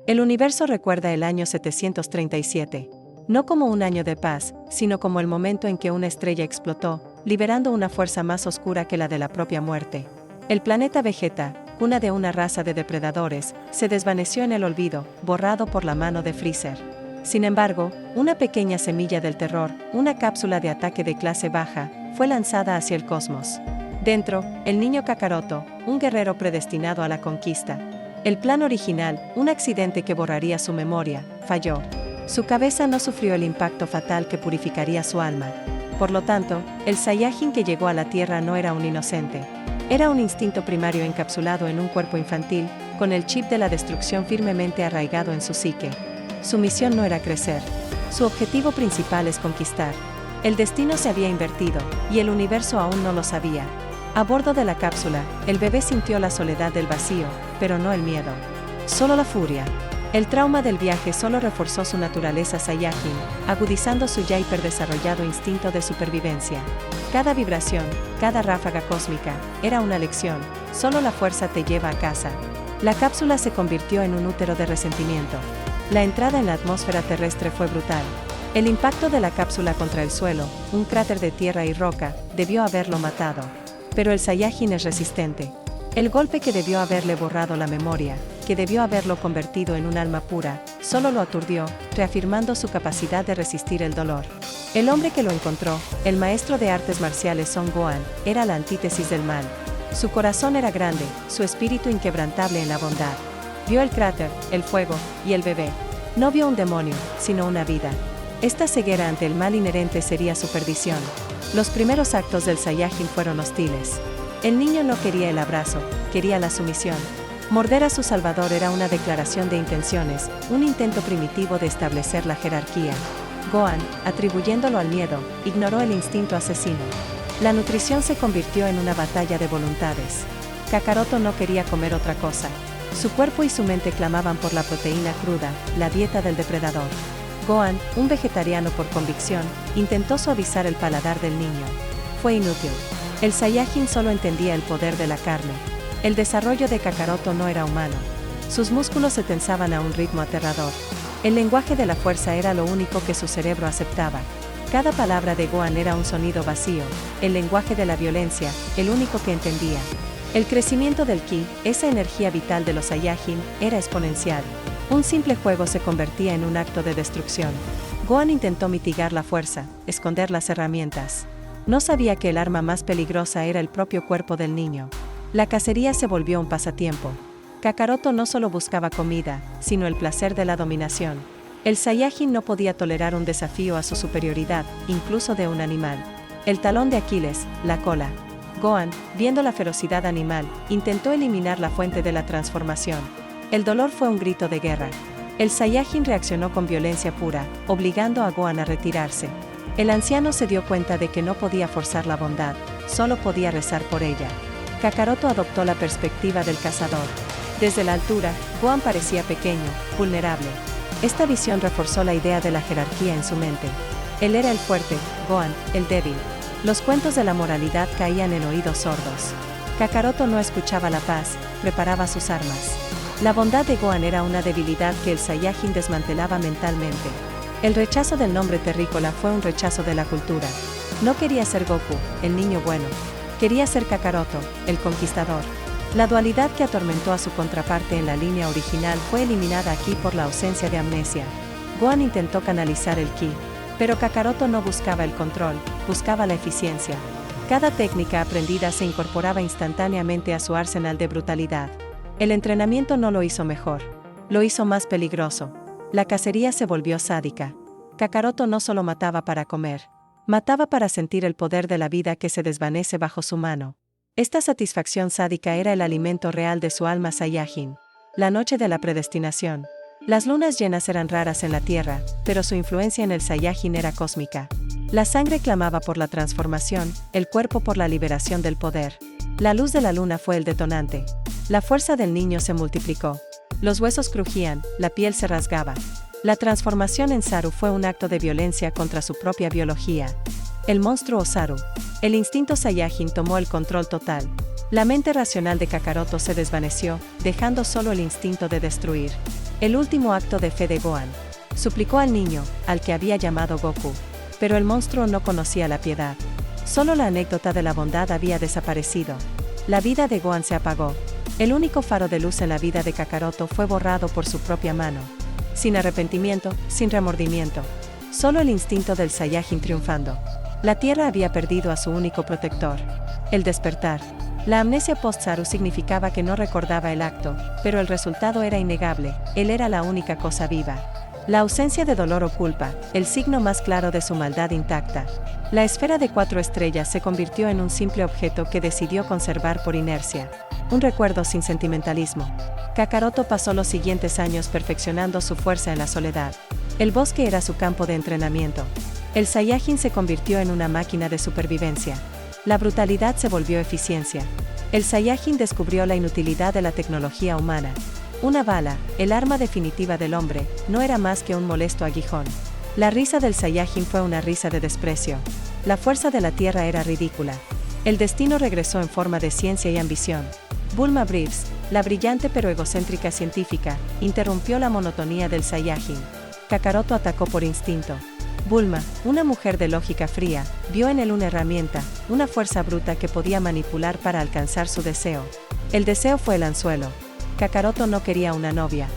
El universo recuerda el año 737. No como un año de paz, sino como el momento en que una estrella explotó, liberando una fuerza más oscura que la de la propia muerte. El planeta Vegeta, cuna de una raza de depredadores, se desvaneció en el olvido, borrado por la mano de Freezer. Sin embargo, una pequeña semilla del terror, una cápsula de ataque de clase baja, fue lanzada hacia el cosmos. Dentro, el niño Kakaroto, un guerrero predestinado a la conquista. El plan original, un accidente que borraría su memoria, falló. Su cabeza no sufrió el impacto fatal que purificaría su alma. Por lo tanto, el Saiyajin que llegó a la Tierra no era un inocente. Era un instinto primario encapsulado en un cuerpo infantil, con el chip de la destrucción firmemente arraigado en su psique. Su misión no era crecer. Su objetivo principal es conquistar. El destino se había invertido, y el universo aún no lo sabía. A bordo de la cápsula, el bebé sintió la soledad del vacío, pero no el miedo. Solo la furia. El trauma del viaje solo reforzó su naturaleza Saiyajin, agudizando su ya hiperdesarrollado instinto de supervivencia. Cada vibración, cada ráfaga cósmica, era una lección, solo la fuerza te lleva a casa. La cápsula se convirtió en un útero de resentimiento. La entrada en la atmósfera terrestre fue brutal. El impacto de la cápsula contra el suelo, un cráter de tierra y roca, debió haberlo matado. Pero el Saiyajin es resistente. El golpe que debió haberle borrado la memoria, que debió haberlo convertido en un alma pura, solo lo aturdió, reafirmando su capacidad de resistir el dolor. El hombre que lo encontró, el maestro de artes marciales Son Gohan, era la antítesis del mal. Su corazón era grande, su espíritu inquebrantable en la bondad. Vio el cráter, el fuego, y el bebé. No vio un demonio, sino una vida. Esta ceguera ante el mal inherente sería su perdición. Los primeros actos del Saiyajin fueron hostiles. El niño no quería el abrazo, quería la sumisión. Morder a su salvador era una declaración de intenciones, un intento primitivo de establecer la jerarquía. Gohan, atribuyéndolo al miedo, ignoró el instinto asesino. La nutrición se convirtió en una batalla de voluntades. Kakaroto no quería comer otra cosa. Su cuerpo y su mente clamaban por la proteína cruda, la dieta del depredador. Gohan, un vegetariano por convicción, intentó suavizar el paladar del niño. Fue inútil. El Saiyajin solo entendía el poder de la carne. El desarrollo de Kakaroto no era humano. Sus músculos se tensaban a un ritmo aterrador. El lenguaje de la fuerza era lo único que su cerebro aceptaba. Cada palabra de Gohan era un sonido vacío, el lenguaje de la violencia, el único que entendía. El crecimiento del ki, esa energía vital de los Saiyajin, era exponencial. Un simple juego se convertía en un acto de destrucción. Gohan intentó mitigar la fuerza, esconder las herramientas. No sabía que el arma más peligrosa era el propio cuerpo del niño. La cacería se volvió un pasatiempo. Kakaroto no solo buscaba comida, sino el placer de la dominación. El Saiyajin no podía tolerar un desafío a su superioridad, incluso de un animal. El talón de Aquiles, la cola. Gohan, viendo la ferocidad animal, intentó eliminar la fuente de la transformación. El dolor fue un grito de guerra. El Saiyajin reaccionó con violencia pura, obligando a Gohan a retirarse. El anciano se dio cuenta de que no podía forzar la bondad, solo podía rezar por ella. Kakaroto adoptó la perspectiva del cazador. Desde la altura, Gohan parecía pequeño, vulnerable. Esta visión reforzó la idea de la jerarquía en su mente. Él era el fuerte, Gohan, el débil. Los cuentos de la moralidad caían en oídos sordos. Kakaroto no escuchaba la paz, preparaba sus armas. La bondad de Gohan era una debilidad que el Saiyajin desmantelaba mentalmente. El rechazo del nombre terrícola fue un rechazo de la cultura. No quería ser Goku, el niño bueno. Quería ser Kakaroto, el conquistador. La dualidad que atormentó a su contraparte en la línea original fue eliminada aquí por la ausencia de amnesia. Gohan intentó canalizar el ki, pero Kakaroto no buscaba el control, buscaba la eficiencia. Cada técnica aprendida se incorporaba instantáneamente a su arsenal de brutalidad. El entrenamiento no lo hizo mejor, lo hizo más peligroso. La cacería se volvió sádica. Kakaroto no solo mataba para comer, mataba para sentir el poder de la vida que se desvanece bajo su mano. Esta satisfacción sádica era el alimento real de su alma Saiyajin. La noche de la predestinación. Las lunas llenas eran raras en la Tierra, pero su influencia en el Saiyajin era cósmica. La sangre clamaba por la transformación, el cuerpo por la liberación del poder. La luz de la luna fue el detonante. La fuerza del niño se multiplicó. Los huesos crujían, la piel se rasgaba. La transformación en Zaru fue un acto de violencia contra su propia biología. El monstruo Zaru. El instinto Saiyajin tomó el control total. La mente racional de Kakaroto se desvaneció, dejando solo el instinto de destruir. El último acto de fe de Gohan. Suplicó al niño, al que había llamado Goku. Pero el monstruo no conocía la piedad. Solo la anécdota de la bondad había desaparecido. La vida de Gohan se apagó. El único faro de luz en la vida de Kakaroto fue borrado por su propia mano. Sin arrepentimiento, sin remordimiento. Solo el instinto del Saiyajin triunfando. La Tierra había perdido a su único protector. El despertar. La amnesia post-Zaru significaba que no recordaba el acto, pero el resultado era innegable, él era la única cosa viva. La ausencia de dolor o culpa, el signo más claro de su maldad intacta. La esfera de 4 estrellas se convirtió en un simple objeto que decidió conservar por inercia. Un recuerdo sin sentimentalismo. Kakaroto pasó los siguientes años perfeccionando su fuerza en la soledad. El bosque era su campo de entrenamiento. El Saiyajin se convirtió en una máquina de supervivencia. La brutalidad se volvió eficiencia. El Saiyajin descubrió la inutilidad de la tecnología humana. Una bala, el arma definitiva del hombre, no era más que un molesto aguijón. La risa del Saiyajin fue una risa de desprecio. La fuerza de la Tierra era ridícula. El destino regresó en forma de ciencia y ambición. Bulma Briefs, la brillante pero egocéntrica científica, interrumpió la monotonía del Saiyajin. Kakaroto atacó por instinto. Bulma, una mujer de lógica fría, vio en él una herramienta, una fuerza bruta que podía manipular para alcanzar su deseo. El deseo fue el anzuelo. Kakaroto no quería una novia.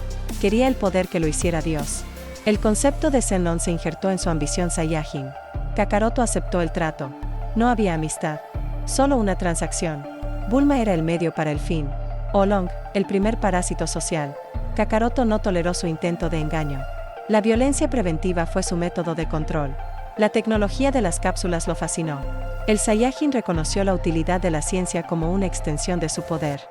Quería el poder que lo hiciera Dios. El concepto de Zenlong se injertó en su ambición Saiyajin. Kakaroto aceptó el trato. No había amistad. Solo una transacción. Bulma era el medio para el fin. Oolong, el primer parásito social. Kakaroto no toleró su intento de engaño. La violencia preventiva fue su método de control. La tecnología de las cápsulas lo fascinó. El Saiyajin reconoció la utilidad de la ciencia como una extensión de su poder.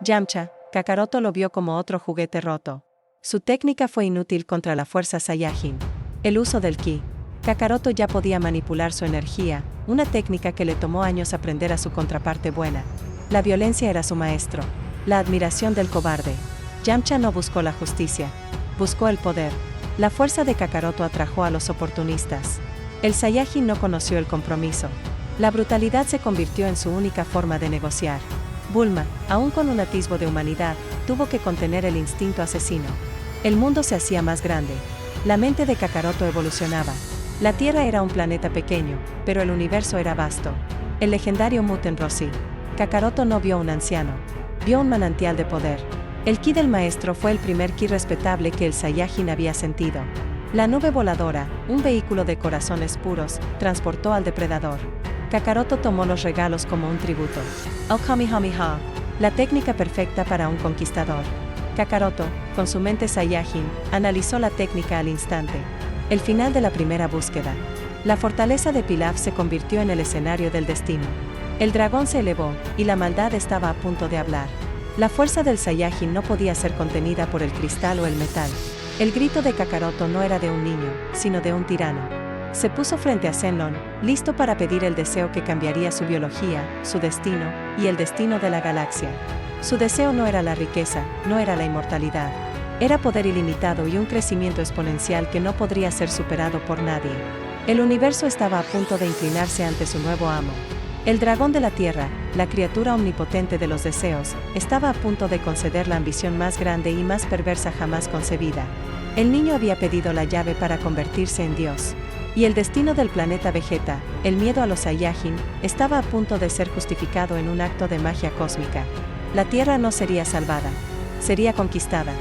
Yamcha, Kakaroto lo vio como otro juguete roto. Su técnica fue inútil contra la fuerza Saiyajin. El uso del ki. Kakaroto ya podía manipular su energía, una técnica que le tomó años aprender a su contraparte buena. La violencia era su maestro. La admiración del cobarde. Yamcha no buscó la justicia. Buscó el poder. La fuerza de Kakaroto atrajo a los oportunistas. El Saiyajin no conoció el compromiso. La brutalidad se convirtió en su única forma de negociar. Bulma, aún con un atisbo de humanidad, tuvo que contener el instinto asesino. El mundo se hacía más grande. La mente de Kakaroto evolucionaba. La Tierra era un planeta pequeño, pero el universo era vasto. El legendario Muten Roshi. Kakaroto no vio un anciano. Vio un manantial de poder. El ki del maestro fue el primer ki respetable que el Saiyajin había sentido. La nube voladora, un vehículo de corazones puros, transportó al depredador. Kakaroto tomó los regalos como un tributo. Kamehameha, la técnica perfecta para un conquistador. Kakaroto, con su mente Saiyajin, analizó la técnica al instante. El final de la primera búsqueda. La fortaleza de Pilaf se convirtió en el escenario del destino. El dragón se elevó, y la maldad estaba a punto de hablar. La fuerza del Saiyajin no podía ser contenida por el cristal o el metal. El grito de Kakaroto no era de un niño, sino de un tirano. Se puso frente a Zenlong, listo para pedir el deseo que cambiaría su biología, su destino, y el destino de la galaxia. Su deseo no era la riqueza, no era la inmortalidad. Era poder ilimitado y un crecimiento exponencial que no podría ser superado por nadie. El universo estaba a punto de inclinarse ante su nuevo amo. El dragón de la tierra, la criatura omnipotente de los deseos, estaba a punto de conceder la ambición más grande y más perversa jamás concebida. El niño había pedido la llave para convertirse en Dios. Y el destino del planeta Vegeta, el miedo a los Saiyajin, estaba a punto de ser justificado en un acto de magia cósmica. La Tierra no sería salvada. Sería conquistada.